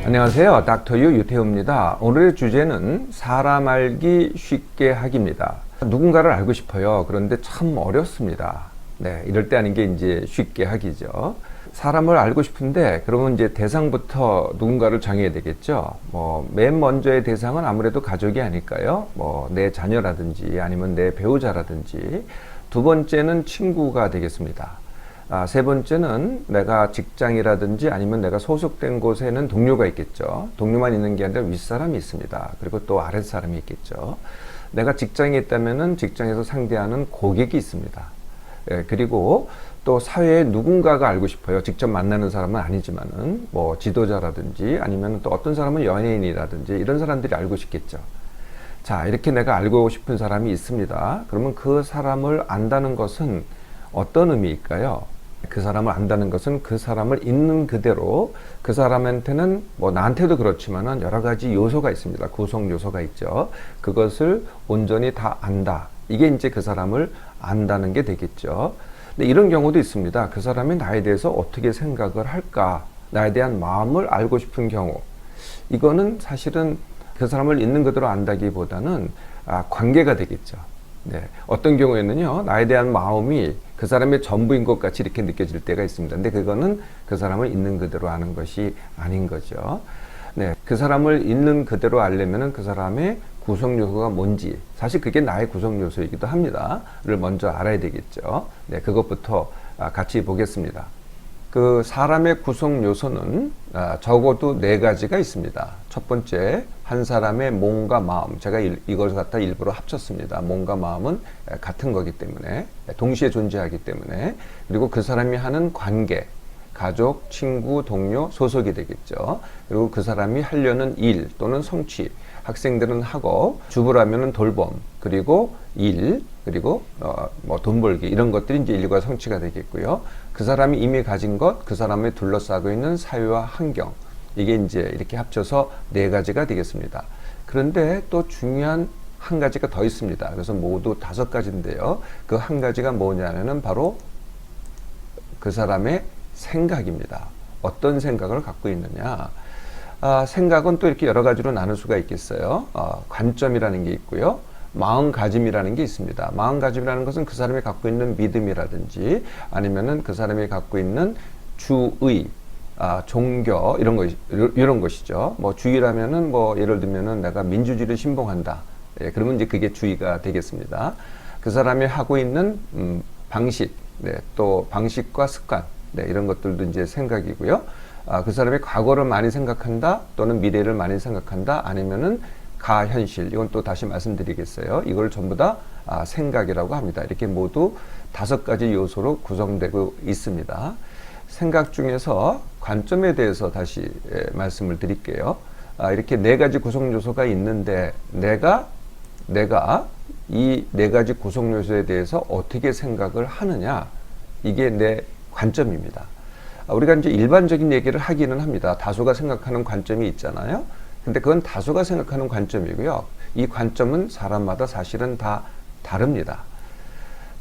안녕하세요. 닥터유 유태우입니다. 오늘의 주제는 사람 알기 쉽게 하기입니다. 누군가를 알고 싶어요. 그런데 참 어렵습니다. 네, 이럴 때 하는 게 이제 쉽게 하기죠. 사람을 알고 싶은데 그러면 이제 대상부터 누군가를 정해야 되겠죠. 맨 먼저의 대상은 아무래도 가족이 아닐까요? 내 자녀라든지 아니면 내 배우자라든지, 두 번째는 친구가 되겠습니다. 세 번째는 내가 직장이라든지 아니면 내가 소속된 곳에는 동료가 있겠죠. 동료만 있는 게 아니라 윗사람이 있습니다. 그리고 또 아랫사람이 있겠죠. 내가 직장에 있다면은 직장에서 상대하는 고객이 있습니다. 그리고 또 사회에 누군가가 알고 싶어요. 직접 만나는 사람은 아니지만은 지도자라든지 아니면 또 어떤 사람은 연예인이라든지 이런 사람들이 알고 싶겠죠. 자, 이렇게 내가 알고 싶은 사람이 있습니다. 그러면 그 사람을 안다는 것은 어떤 의미일까요? 그 사람을 안다는 것은 그 사람을 있는 그대로, 그 사람한테는 나한테도 그렇지만은 여러 가지 요소가 있습니다. 구성 요소가 있죠. 그것을 온전히 다 안다. 이게 이제 그 사람을 안다는 게 되겠죠. 근데 이런 경우도 있습니다. 그 사람이 나에 대해서 어떻게 생각을 할까? 나에 대한 마음을 알고 싶은 경우. 이거는 사실은 그 사람을 있는 그대로 안다기보다는 관계가 되겠죠. 네. 어떤 경우에는요, 나에 대한 마음이 그 사람의 전부인 것 같이 이렇게 느껴질 때가 있습니다. 근데 그거는 그 사람을 있는 그대로 아는 것이 아닌 거죠. 네. 그 사람을 있는 그대로 알려면은 그 사람의 구성 요소가 뭔지, 사실 그게 나의 구성 요소이기도 합니다.를 먼저 알아야 되겠죠. 네. 그것부터 같이 보겠습니다. 그 사람의 구성 요소는 적어도 4가지가 있습니다. 첫 번째, 한 사람의 몸과 마음. 제가 이걸 갖다 일부러 합쳤습니다. 몸과 마음은 같은 거기 때문에, 동시에 존재하기 때문에. 그리고 그 사람이 하는 관계, 가족, 친구, 동료, 소속이 되겠죠. 그리고 그 사람이 하려는 일 또는 성취, 학생들은 학업, 주부라면은 돌봄, 그리고 일, 그리고 돈 벌기, 이런 것들이 이제 일과 성취가 되겠고요. 그 사람이 이미 가진 것, 그 사람을 둘러싸고 있는 사회와 환경, 이게 이제 이렇게 합쳐서 4가지가 되겠습니다. 그런데 또 중요한 한 가지가 더 있습니다. 그래서 모두 5가지인데요. 그 한 가지가 뭐냐면은 바로 그 사람의 생각입니다. 어떤 생각을 갖고 있느냐. 생각은 또 이렇게 여러 가지로 나눌 수가 있겠어요. 관점이라는 게 있고요. 마음가짐이라는 게 있습니다. 마음가짐이라는 것은 그 사람이 갖고 있는 믿음이라든지 아니면은 그 사람이 갖고 있는 주의, 종교, 이런 것이죠. 주의라면은 예를 들면은 내가 민주주의를 신봉한다. 예, 그러면 이제 그게 주의가 되겠습니다. 그 사람이 하고 있는 방식, 또 방식과 습관, 이런 것들도 이제 생각이고요. 그 사람이 과거를 많이 생각한다, 또는 미래를 많이 생각한다, 아니면은 가현실, 이건 또 다시 말씀드리겠어요. 이걸 전부 다 생각이라고 합니다. 이렇게 모두 5가지 요소로 구성되고 있습니다. 생각 중에서 관점에 대해서 다시 말씀을 드릴게요. 이렇게 4가지 구성 요소가 있는데 내가 이 4가지 구성 요소에 대해서 어떻게 생각을 하느냐, 이게 내 관점입니다. 우리가 이제 일반적인 얘기를 하기는 합니다. 다수가 생각하는 관점이 있잖아요. 근데 그건 다수가 생각하는 관점이고요. 이 관점은 사람마다 사실은 다 다릅니다.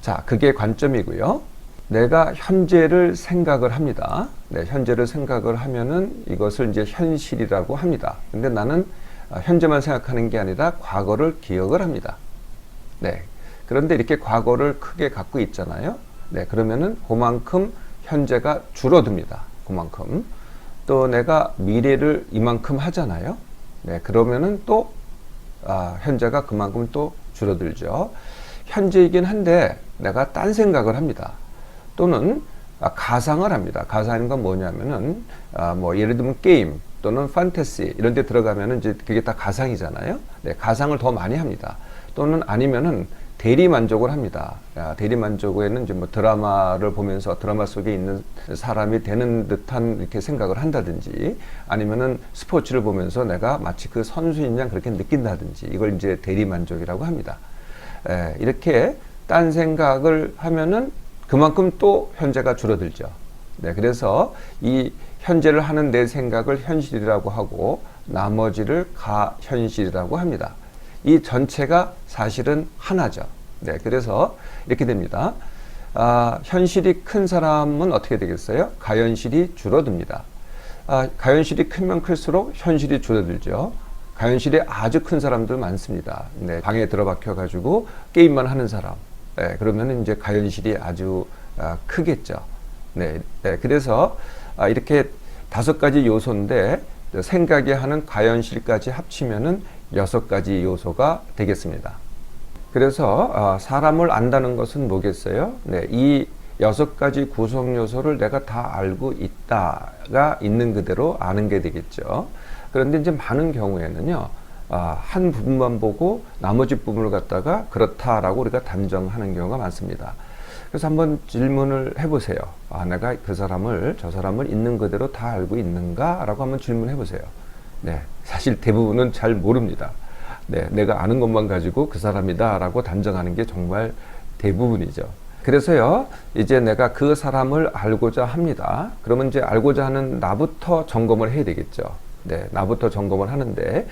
자, 그게 관점이고요. 내가 현재를 생각을 합니다. 현재를 생각을 하면은 이것을 이제 현실이라고 합니다. 근데 나는 현재만 생각하는 게 아니라 과거를 기억을 합니다. 그런데 이렇게 과거를 크게 갖고 있잖아요. 그러면은 그만큼 현재가 줄어듭니다. 그만큼. 또 내가 미래를 이만큼 하잖아요. 그러면은 또 현재가 그만큼 또 줄어들죠. 현재이긴 한데 내가 딴 생각을 합니다. 또는 가상을 합니다. 가상인 건 뭐냐면은 예를 들면 게임 또는 판타지 이런 데 들어가면은 이제 그게 다 가상이잖아요. 가상을 더 많이 합니다. 또는 아니면은 대리 만족을 합니다. 대리 만족에는 이제 드라마를 보면서 드라마 속에 있는 사람이 되는 듯한 이렇게 생각을 한다든지, 아니면은 스포츠를 보면서 내가 마치 그 선수인 양 그렇게 느낀다든지, 이걸 이제 대리 만족이라고 합니다. 이렇게 딴 생각을 하면은 그만큼 또 현재가 줄어들죠. 그래서 이 현재를 하는 내 생각을 현실이라고 하고 나머지를 가현실이라고 합니다. 이 전체가 사실은 하나죠. 그래서 이렇게 됩니다. 현실이 큰 사람은 어떻게 되겠어요? 가현실이 줄어듭니다. 가연실이 크면 클수록 현실이 줄어들죠. 가연실이 아주 큰 사람들 많습니다. 네, 방에 들어박혀 가지고 게임만 하는 사람. 네, 그러면 이제 가연실이 아주 크겠죠. 네, 네, 그래서 이렇게 5가지 요소인데 생각에 하는 가연실까지 합치면은 6가지 요소가 되겠습니다. 그래서 사람을 안다는 것은 뭐겠어요? 네, 이 6가지 구성 요소를 내가 다 알고 있다가 있는 그대로 아는 게 되겠죠. 그런데 이제 많은 경우에는요, 한 부분만 보고 나머지 부분을 갖다가 그렇다라고 우리가 단정하는 경우가 많습니다. 그래서 한번 질문을 해보세요. 내가 그 사람을, 저 사람을 있는 그대로 다 알고 있는가? 라고 한번 질문해 보세요. 네, 사실 대부분은 잘 모릅니다. 네, 내가 아는 것만 가지고 그 사람이다 라고 단정하는 게 정말 대부분이죠. 그래서요, 이제 내가 그 사람을 알고자 합니다. 그러면 이제 알고자 하는 나부터 점검을 해야 되겠죠. 네, 나부터 점검을 하는데,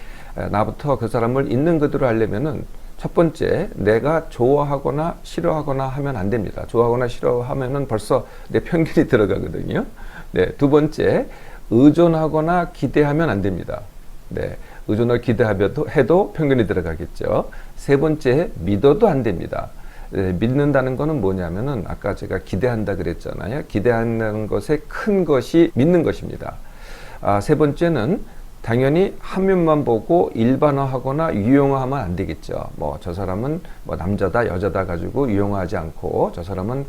나부터 그 사람을 있는 그대로 알려면은 첫 번째, 내가 좋아하거나 싫어하거나 하면 안 됩니다. 좋아하거나 싫어하면은 벌써 내 편견이 들어가거든요. 네, 두 번째, 의존하거나 기대하면 안 됩니다. 네, 의존을 기대해도 편견이 들어가겠죠. 세 번째, 믿어도 안 됩니다. 네, 믿는다는 거는 뭐냐면은 아까 제가 기대한다 그랬잖아요. 기대한다는 것의 큰 것이 믿는 것입니다. 세 번째는 당연히 한 면만 보고 일반화하거나 유용화하면 안 되겠죠. 뭐 저 사람은 뭐 남자다 여자다 가지고 유용화하지 않고, 저 사람은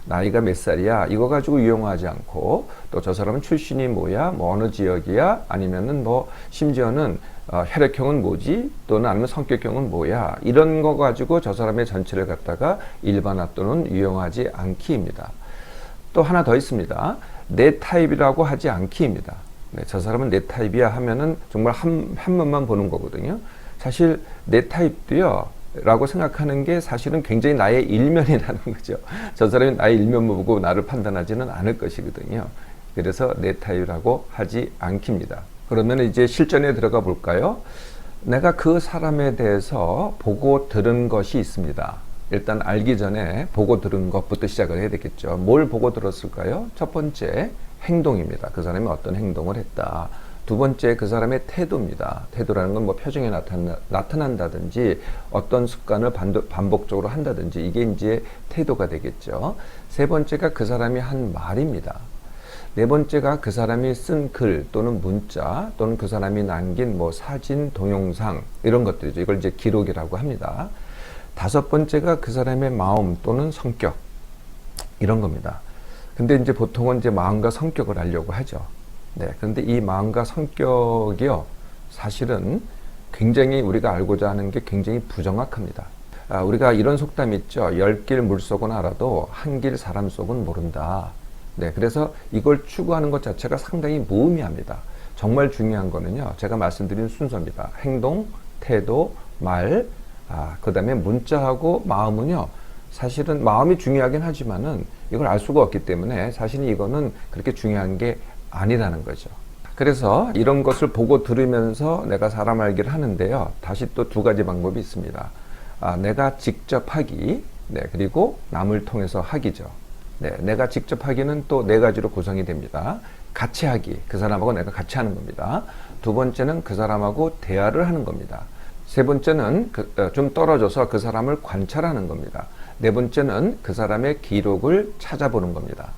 나이가 몇 살이야 이거 가지고 유용화하지 않고, 또 저 사람은 출신이 뭐야, 뭐 어느 지역이야, 아니면은 뭐 심지어는 혈액형은 뭐지, 또는 아니면 성격형은 뭐야, 이런 거 가지고 저 사람의 전체를 갖다가 일반화 또는 유용하지 않기입니다. 또 하나 더 있습니다. 내 타입이라고 하지 않기입니다. 네, 저 사람은 내 타입이야 하면은 정말 한 면만 보는 거거든요. 사실 내 타입도요 라고 생각하는 게 사실은 굉장히 나의 일면이라는 거죠. 저 사람이 나의 일면만 보고 나를 판단하지는 않을 것이거든요. 그래서 내 타입이라고 하지 않기입니다. 그러면 이제 실전에 들어가 볼까요? 내가 그 사람에 대해서 보고 들은 것이 있습니다. 일단 알기 전에 보고 들은 것부터 시작을 해야 되겠죠. 뭘 보고 들었을까요? 첫 번째, 행동입니다. 그 사람이 어떤 행동을 했다. 두 번째, 그 사람의 태도입니다. 태도라는 건 뭐 표정에 나타난다든지 어떤 습관을 반복적으로 한다든지, 이게 이제 태도가 되겠죠. 세 번째가 그 사람이 한 말입니다. 네 번째가 그 사람이 쓴 글 또는 문자, 또는 그 사람이 남긴 뭐 사진, 동영상, 이런 것들이죠. 이걸 이제 기록이라고 합니다. 다섯 번째가 그 사람의 마음 또는 성격, 이런 겁니다. 근데 이제 보통은 이제 마음과 성격을 알려고 하죠. 네. 그런데 이 마음과 성격이요, 사실은 굉장히 우리가 알고자 하는 게 굉장히 부정확합니다. 우리가 이런 속담이 있죠. 10길 물속은 알아도 한 길 사람 속은 모른다. 네. 그래서 이걸 추구하는 것 자체가 상당히 무의미합니다. 정말 중요한 거는요, 제가 말씀드린 순서입니다. 행동, 태도, 말, 그 다음에 문자하고 마음은요, 사실은 마음이 중요하긴 하지만은 이걸 알 수가 없기 때문에 사실은 이거는 그렇게 중요한 게 아니라는 거죠. 그래서 이런 것을 보고 들으면서 내가 사람 알기를 하는데요, 다시 또 2가지 방법이 있습니다. 내가 직접 하기, 네, 그리고 남을 통해서 하기죠. 네, 내가 직접 하기는 또 4가지로 구성이 됩니다. 같이 하기, 그 사람하고 내가 같이 하는 겁니다. 두 번째는 그 사람하고 대화를 하는 겁니다. 세 번째는 좀 떨어져서 그 사람을 관찰하는 겁니다. 네 번째는 그 사람의 기록을 찾아보는 겁니다.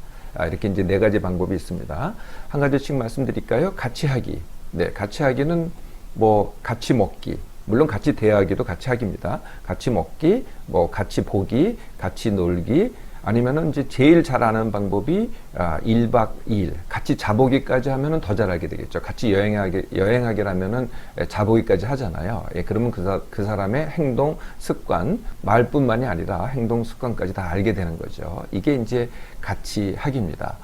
이렇게 이제 4가지 방법이 있습니다. 한 가지씩 말씀드릴까요? 같이 하기. 네, 같이 하기는 뭐 같이 먹기. 물론 같이 대화하기도 같이 하기입니다. 같이 먹기, 뭐 같이 보기, 같이 놀기, 아니면은 이제 제일 잘 아는 방법이 1박 2일 같이 자보기까지 하면은 더 잘 알게 되겠죠. 같이 여행하기라면은 자보기까지 하잖아요. 예, 그러면 그 사람의 행동, 습관, 말뿐만이 아니라 행동, 습관까지 다 알게 되는 거죠. 이게 이제 같이 하기입니다.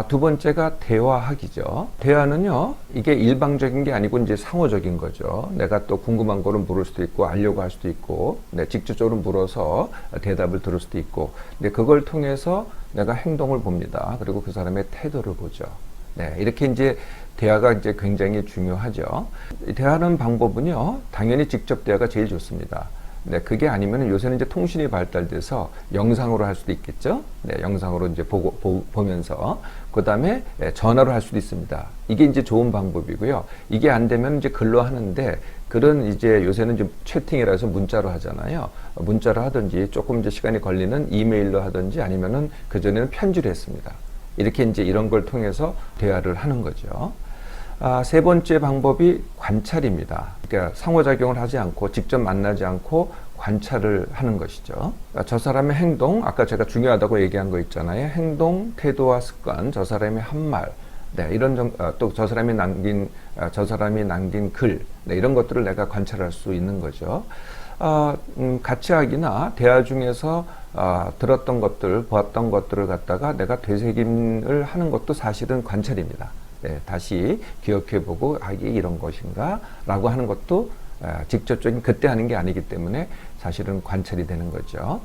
두 번째가 대화하기죠. 대화는요, 이게 일방적인 게 아니고 이제 상호적인 거죠. 내가 또 궁금한 거를 물을 수도 있고, 알려고 할 수도 있고, 네, 직접적으로 물어서 대답을 들을 수도 있고, 근데 그걸 통해서 내가 행동을 봅니다. 그리고 그 사람의 태도를 보죠. 네, 이렇게 이제 대화가 이제 굉장히 중요하죠. 대화하는 방법은요, 당연히 직접 대화가 제일 좋습니다. 네, 그게 아니면 요새는 이제 통신이 발달돼서 영상으로 할 수도 있겠죠. 네, 영상으로 이제 보면서 그 다음에 전화로 할 수도 있습니다. 이게 이제 좋은 방법이고요. 이게 안 되면 이제 글로 하는데 글은 이제 요새는 이제 채팅이라 해서 문자로 하잖아요. 문자로 하든지 조금 이제 시간이 걸리는 이메일로 하든지 아니면은 그전에는 편지로 했습니다. 이렇게 이제 이런 걸 통해서 대화를 하는 거죠. 세 번째 방법이 관찰입니다. 그러니까 상호작용을 하지 않고 직접 만나지 않고 관찰을 하는 것이죠. 저 사람의 행동, 아까 제가 중요하다고 얘기한 거 있잖아요. 행동, 태도와 습관, 저 사람의 한 말, 네, 또 저 사람이 남긴 글, 네, 이런 것들을 내가 관찰할 수 있는 거죠. 같이 하기나 대화 중에서 들었던 것들, 보았던 것들을 갖다가 내가 되새김을 하는 것도 사실은 관찰입니다. 네, 다시 기억해보고 이게 이런 것인가 라고 하는 것도 직접적인 그때 하는 게 아니기 때문에 사실은 관찰이 되는 거죠.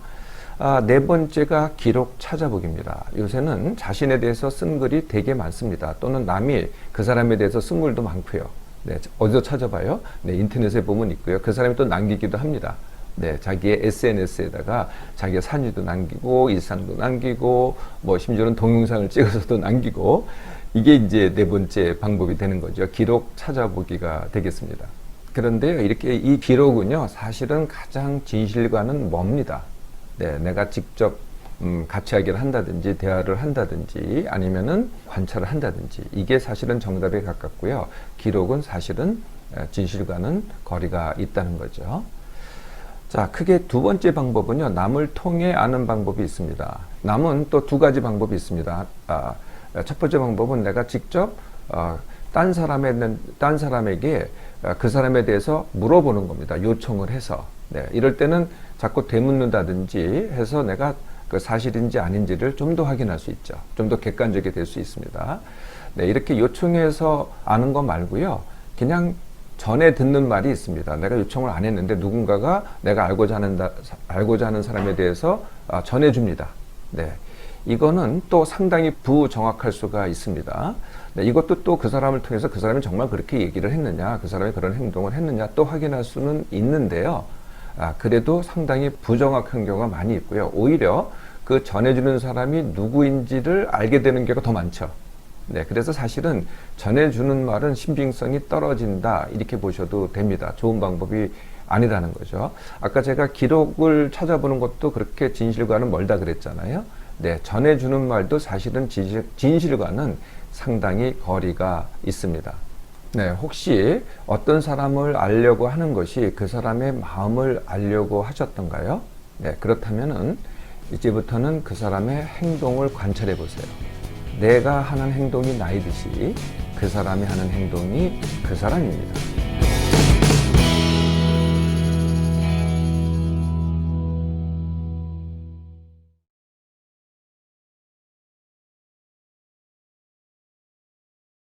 네 번째가 기록 찾아보기입니다. 요새는 자신에 대해서 쓴 글이 되게 많습니다. 또는 남이 그 사람에 대해서 쓴 글도 많고요. 네, 어디서 찾아봐요? 네, 인터넷에 보면 있고요. 그 사람이 또 남기기도 합니다. 네, 자기의 SNS에다가 자기의 사진도 남기고 일상도 남기고 뭐 심지어는 동영상을 찍어서도 남기고 이게 이제 네 번째 방법이 되는 거죠. 기록 찾아보기가 되겠습니다. 그런데 이렇게 이 기록은요, 사실은 가장 진실과는 멉니다. 네, 내가 직접 같이 이야기를 한다든지 대화를 한다든지 아니면은 관찰을 한다든지 이게 사실은 정답에 가깝고요. 기록은 사실은 진실과는 거리가 있다는 거죠. 자, 크게 두 번째 방법은요, 남을 통해 아는 방법이 있습니다. 남은 또 두 가지 방법이 있습니다. 첫 번째 방법은 내가 직접 딴 사람에게 그 사람에 대해서 물어보는 겁니다. 요청을 해서. 네, 이럴 때는 자꾸 되묻는다든지 해서 내가 그 사실인지 아닌지를 좀 더 확인할 수 있죠. 좀 더 객관적이 될 수 있습니다. 네, 이렇게 요청해서 아는 거 말고요. 그냥 전에 듣는 말이 있습니다. 내가 요청을 안 했는데 누군가가 내가 알고자 하는 사람에 대해서 전해줍니다. 네. 이거는 또 상당히 부정확할 수가 있습니다. 네, 이것도 또 그 사람을 통해서 그 사람이 정말 그렇게 얘기를 했느냐, 그 사람이 그런 행동을 했느냐 또 확인할 수는 있는데요. 그래도 상당히 부정확한 경우가 많이 있고요. 오히려 그 전해주는 사람이 누구인지를 알게 되는 경우가 더 많죠. 네, 그래서 사실은 전해주는 말은 신빙성이 떨어진다 이렇게 보셔도 됩니다. 좋은 방법이 아니라는 거죠. 아까 제가 기록을 찾아보는 것도 그렇게 진실과는 멀다 그랬잖아요. 네, 전해주는 말도 사실은 진실과는 상당히 거리가 있습니다. 네, 혹시 어떤 사람을 알려고 하는 것이 그 사람의 마음을 알려고 하셨던가요? 네, 그렇다면은 이제부터는 그 사람의 행동을 관찰해 보세요. 내가 하는 행동이 나이듯이 그 사람이 하는 행동이 그 사람입니다.